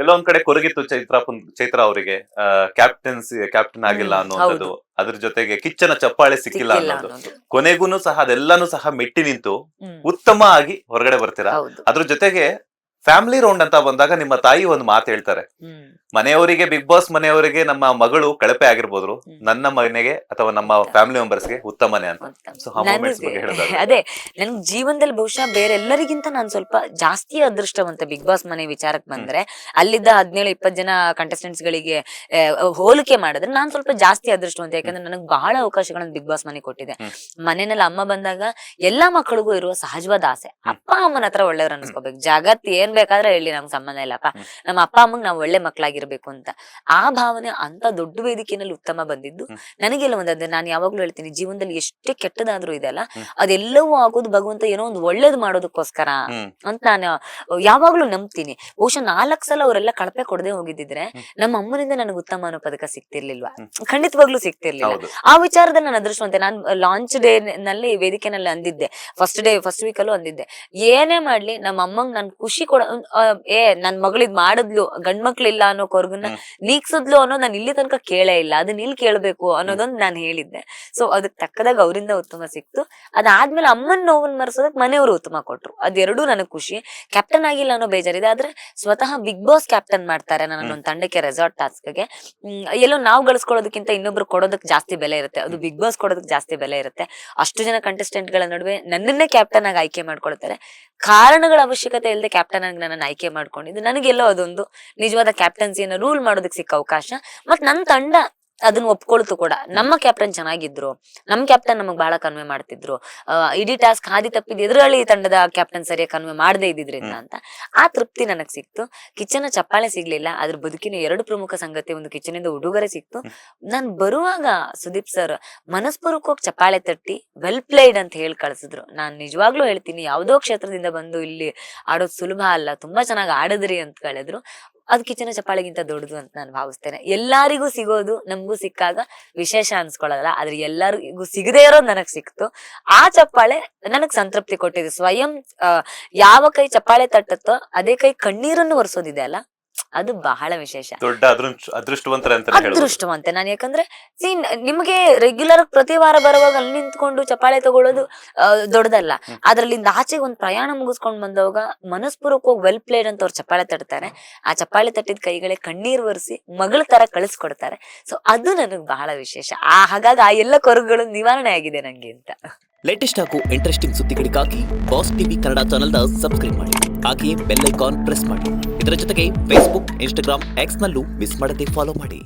ಎಲ್ಲೊಂದ್ ಕಡೆ ಕೊರಗಿತ್ತು ಚೈತ್ರ ಅವರಿಗೆ ಕ್ಯಾಪ್ಟನ್ ಆಗಿಲ್ಲ ಅನ್ನುವಂಥದ್ದು. ಅದ್ರ ಜೊತೆಗೆ ಕಿಚ್ಚನ ಚಪ್ಪಾಳೆ ಸಿಕ್ಕಿಲ್ಲ ಅನ್ನೋದು. ಕೊನೆಗೂನು ಸಹ ಅದೆಲ್ಲಾನು ಸಹ ಮೆಟ್ಟಿ ನಿಂತು ಉತ್ತಮ ಆಗಿ ಹೊರಗಡೆ ಬರ್ತೀರಾ. ಅದ್ರ ಜೊತೆಗೆ ಫ್ಯಾಮಿಲಿ ರೌಂಡ್ ಅಂತ ಬಂದಾಗ ನಿಮ್ಮ ತಾಯಿ ಒಂದು ಮಾತು ಹೇಳ್ತಾರೆ, ಮನೆಯವರಿಗೆ ಬಿಗ್ ಬಾಸ್ ಮನೆಯವರಿಗೆ ನಮ್ಮ ಮಗಳು ಕಳಪೆ ಆಗಿರ್ಬೋದು, ನನ್ನ ಮನೆಗೆ ಅಥವಾ ನಮ್ಮ ಫ್ಯಾಮಿಲಿ ಮೆಂಬರ್ಸ್ಗೆ ಉತ್ತಮನೇ ಅಂತ. ಅದೇ ನನ್ ಜೀವನದಲ್ಲಿ ಬಹುಶಃ ಬೇರೆಲ್ಲರಿಗಿಂತ ನಾನು ಸ್ವಲ್ಪ ಜಾಸ್ತಿ ಅದೃಷ್ಟವಂತ ಬಿಗ್ ಬಾಸ್ ಮನೆ ವಿಚಾರಕ್ಕೆ ಬಂದ್ರೆ. ಅಲ್ಲಿದ್ದ 17-20 ಜನ ಕಂಟೆಸ್ಟೆಂಟ್ಸ್ ಗಳಿಗೆ ಹೋಲಿಕೆ ಮಾಡಿದ್ರೆ ನಾನ್ ಸ್ವಲ್ಪ ಜಾಸ್ತಿ ಅದೃಷ್ಟವಂತ. ಯಾಕಂದ್ರೆ ನನಗೆ ಬಹಳ ಅವಕಾಶಗಳನ್ನ ಬಿಗ್ ಬಾಸ್ ಮನೆ ಕೊಟ್ಟಿದೆ. ಮನೆಯಲ್ಲಿ ಅಮ್ಮ ಬಂದಾಗ ಎಲ್ಲಾ ಮಕ್ಕಳಿಗೂ ಇರುವ ಸಹಜವಾದ ಆಸೆ, ಅಪ್ಪ ಅಮ್ಮನ ಹತ್ರ ಒಳ್ಳೆಯವ್ರು ಅನ್ಸ್ಕೋಬೇಕು. ಜಗತ್ ಏನ್ ಬೇಕಾದ್ರೆ ಹೇಳಿ ನಮ್ಗೆ ಸಂಬಂಧ ಇಲ್ಲಪ್ಪ, ನಮ್ಮ ಅಪ್ಪ ಅಮ್ಮಗ್ ನಾವ್ ಒಳ್ಳೆ ಮಕ್ಕಳಾಗಿರ್ಬೇಕು ಅಂತ. ಆ ಭಾವನೆ ಅಂತ ದೊಡ್ಡ ವೇದಿಕೆಯಲ್ಲಿ ಉತ್ತಮ ಬಂದಿದ್ದು ನನಗೆಲ್ಲ ಒಂದಾದ್ರೆ. ನಾನು ಯಾವಾಗ್ಲೂ ಹೇಳ್ತೀನಿ, ಜೀವನದಲ್ಲಿ ಎಷ್ಟೇ ಕೆಟ್ಟದಾದ್ರೂ ಇದೆಲ್ಲ ಅದೆಲ್ಲವೂ ಆಗೋದು ಭಗವಂತ ಏನೋ ಒಂದು ಒಳ್ಳೇದು ಮಾಡೋದಕ್ಕೋಸ್ಕರ ಅಂತ ನಾನು ಯಾವಾಗ್ಲೂ ನಂಬ್ತೀನಿ. ಬಹುಶಃ 4 ಸಲ ಅವರೆಲ್ಲ ಕಳಪೆ ಕೊಡದೆ ಹೋಗಿದ್ದಿದ್ರೆ ನಮ್ಮ ಅಮ್ಮನಿಂದ ನನಗೆ ಉತ್ತಮ ಅನ್ನೋ ಪದಕ ಸಿಕ್ತಿರ್ಲಿಲ್ವಾ? ಖಂಡಿತವಾಗ್ಲೂ ಸಿಕ್ತಿರ್ಲಿಲ್ಲ. ಆ ವಿಚಾರದಲ್ಲಿ ನಾನು ಅದೃಷ್ಟವಂತೆ. ನಾನು ಲಾಂಚ್ ಡೇ ನಲ್ಲಿ ವೇದಿಕೆನಲ್ಲಿ ಅಂದಿದ್ದೆ, ಫಸ್ಟ್ ವೀಕ್ ಅಲ್ಲೂ ಅಂದಿದ್ದೆ, ಏನೇ ಮಾಡ್ಲಿ ನಮ್ಮ ಅಮ್ಮಂಗ್ ನನ್ ಖುಷಿ ನನ್ ಮಗಳಿದ್ ಮಾಡಿದ್ಲು, ಗಂಡ್ ಮಕ್ಳಿಲ್ಲ ಅನ್ನೋ ಕೊರ್ಗನ್ನ ನೀಗ್ಸಿದ್ಲು ಅನ್ನೋ ನಾನು ಇಲ್ಲಿ ತನಕ ಕೇಳೇ ಇಲ್ಲ. ಅದನ್ನ ಇಲ್ಲಿ ಕೇಳ್ಬೇಕು ಅನ್ನೋದೊಂದು ನಾನು ಹೇಳಿದ್ದೆ. ಸೊ ಅದಕ್ ತಕ್ಕದಾಗ ಅವರಿಂದ ಉತ್ತಮ ಸಿಕ್ತು. ಅದಾದ್ಮೇಲೆ ಅಮ್ಮನ್ ನೋವನ್ ಮರೆಸೋದಕ್ ಮನೆಯವರು ಉತ್ತಮ ಕೊಟ್ರು. ಅದೆರಡೂ ನನಗ್ ಖುಷಿ. ಕ್ಯಾಪ್ಟನ್ ಆಗಿಲ್ಲ ಅನ್ನೋ ಬೇಜಾರಿದೆ, ಆದ್ರೆ ಸ್ವತಃ ಬಿಗ್ ಬಾಸ್ ಕ್ಯಾಪ್ಟನ್ ಮಾಡ್ತಾರೆ ನನ್ನೊಂದು ತಂಡಕ್ಕೆ, ರೆಸಾರ್ಟ್ ಟಾಸ್ಕ್ಗೆ. ಎಲ್ಲೋ ನಾವು ಗಳಿಸ್ಕೊಳ್ಳೋದಕ್ಕಿಂತ ಇನ್ನೊಬ್ರು ಕೊಡೋದಕ್ ಜಾಸ್ತಿ ಬೆಲೆ ಇರುತ್ತೆ, ಅದು ಬಿಗ್ ಬಾಸ್ ಕೊಡೋದಕ್ ಜಾಸ್ತಿ ಬೆಲೆ ಇರುತ್ತೆ. ಅಷ್ಟು ಜನ ಕಂಟೆಸ್ಟೆಂಟ್ ಗಳ ನಡುವೆ ನನ್ನನ್ನೇ ಕ್ಯಾಪ್ಟನ್ ಆಗಿ ಆಯ್ಕೆ ಮಾಡ್ಕೊಳ್ತಾರೆ. ಕಾರಣಗಳ ಅವಶ್ಯಕತೆ ಇಲ್ಲದೆ ಕ್ಯಾಪ್ಟನ್ ಆಗಿ ನನ್ನನ್ನು ಆಯ್ಕೆ ಮಾಡ್ಕೊಂಡಿದ್ದು ನನಗೆಲ್ಲೋ ಅದೊಂದು ನಿಜವಾದ ಕ್ಯಾಪ್ಟನ್ಸಿಯನ್ನು ರೂಲ್ ಮಾಡೋದಕ್ಕೆ ಸಿಕ್ಕ ಅವಕಾಶ. ಮತ್ ನನ್ನ ತಂಡ ಅದನ್ನ ಒಪ್ಕೊಳ್ತು ಕೂಡ. ನಮ್ಮ ಕ್ಯಾಪ್ಟನ್ ಚೆನ್ನಾಗಿದ್ರು, ನಮ್ ಕ್ಯಾಪ್ಟನ್ ನಮಗ್ ಬಹಳ ಕನ್ವೆ ಮಾಡ್ತಿದ್ರು. ಇಡೀ ಟಾಸ್ಕ್ ಹಾದಿ ತಪ್ಪಿದ್ ಎದುರಾಳಿ ತಂಡದ ಕ್ಯಾಪ್ಟನ್ ಸರಿಯಾಗಿ ಕನ್ವೆ ಮಾಡದೇ ಇದ್ದಿದ್ರಿಂದ ಅಂತ ಆ ತೃಪ್ತಿ ನನಗ್ ಸಿಕ್ತು. ಕಿಚನ್ ಚಪ್ಪಾಳೆ ಸಿಗ್ಲಿಲ್ಲ, ಅದ್ರ ಬದುಕಿನ 2 ಪ್ರಮುಖ ಸಂಗತಿ, ಒಂದು ಕಿಚನಿಂದ ಉಡುಗೊರೆ ಸಿಕ್ತು. ನಾನ್ ಬರುವಾಗ ಸುದೀಪ್ ಸರ್ ಮನಸ್ಪೂರ್ವಕವಾಗಿ ಚಪ್ಪಾಳೆ ತಟ್ಟಿ ವೆಲ್ ಪ್ಲೇಡ್ ಅಂತ ಹೇಳಿ ಕಳ್ಸಿದ್ರು. ನಾನ್ ನಿಜವಾಗ್ಲೂ ಹೇಳ್ತೀನಿ, ಯಾವ್ದೋ ಕ್ಷೇತ್ರದಿಂದ ಬಂದು ಇಲ್ಲಿ ಆಡೋದು ಸುಲಭ ಅಲ್ಲ, ತುಂಬಾ ಚೆನ್ನಾಗಿ ಆಡಿದ್ರಿ ಅಂತ ಹೇಳಿದ್ರು. ಅದು ಕಿಚನ ಚಪ್ಪಾಳೆಗಿಂತ ದೊಡ್ಡದು ಅಂತ ನಾನು ಭಾವಿಸ್ತೇನೆ. ಎಲ್ಲಾರಿಗೂ ಸಿಗೋದು ನಮಗೂ ಸಿಕ್ಕಾಗ ವಿಶೇಷ ಅನ್ಸ್ಕೊಳ್ಳಲ್ಲ, ಆದ್ರೆ ಎಲ್ಲರಿಗೂ ಸಿಗದೇ ಇರೋದು ನನಗ್ ಸಿಕ್ತು. ಆ ಚಪ್ಪಾಳೆ ನನಗ್ ಸಂತೃಪ್ತಿ ಕೊಟ್ಟಿದೆ. ಸ್ವಯಂ ಯಾವ ಕೈ ಚಪ್ಪಾಳೆ ತಟ್ಟತ್ತೋ ಅದೇ ಕೈ ಕಣ್ಣೀರನ್ನು ಒರೆಸೋದಿದೆ ಅಲ್ಲ, ಅದು ಬಹಳ ವಿಶೇಷ. ದೊಡ್ಡ ಅದೃಷ್ಟವಂತೆ ನಾನು. ಯಾಕಂದ್ರೆ ನಿಮಗೆ ರೆಗ್ಯುಲರ್ ಪ್ರತಿ ವಾರ ಬರುವಾಗ ಅಲ್ಲಿ ನಿಂತ್ಕೊಂಡು ಚಪ್ಪಾಳೆ ತಗೊಳ್ಳೋದು ದೊಡ್ಡದಲ್ಲ. ಅದ್ರಲ್ಲಿಂದ ಆಚೆಗೆ ಒಂದು ಪ್ರಯಾಣ ಮುಗಿಸ್ಕೊಂಡ್ ಬಂದವಾಗ ಮನಸ್ಪೂರ್ವಕವಾಗಿ ವೆಲ್ ಪ್ಲೇಡ್ ಅಂತ ಅವ್ರು ಚಪ್ಪಾಳೆ ತಟ್ತಾರೆ. ಆ ಚಪ್ಪಾಳೆ ತಟ್ಟಿದ ಕೈಗಳೇ ಕಣ್ಣೀರ್ ಒರೆಸಿ ಮಗಳ ತರ ಕಳಿಸ್ಕೊಡ್ತಾರೆ. ಸೊ ಅದು ನನಗ್ ಬಹಳ ವಿಶೇಷ. ಹಾಗಾಗಿ ಆ ಎಲ್ಲ ಕೊರಗುಗಳು ನಿವಾರಣೆ ಆಗಿದೆ ನಂಗೆ ಅಂತ. ಲೇಟೆಸ್ಟ್ ಹಾಗೂ ಇಂಟ್ರೆಸ್ಟಿಂಗ್ ಸುದ್ದಿಗಳಿಗಾಗಿ ಬಾಸ್ ಟಿವಿ ಕನ್ನಡ ಚಾನೆಲ್ನ ಸಬ್ಸ್ಕ್ರೈಬ್ ಮಾಡಿ, ಹಾಗೆಯೇ ಬೆಲ್ ಐಕಾನ್ ಪ್ರೆಸ್ ಮಾಡಿ. ಇದರ ಜೊತೆಗೆ ಫೇಸ್ಬುಕ್, ಇನ್ಸ್ಟಾಗ್ರಾಮ್, ಎಕ್ಸ್ ನಲ್ಲೂ ಮಿಸ್ ಮಾಡದೆ ಫಾಲೋ ಮಾಡಿ.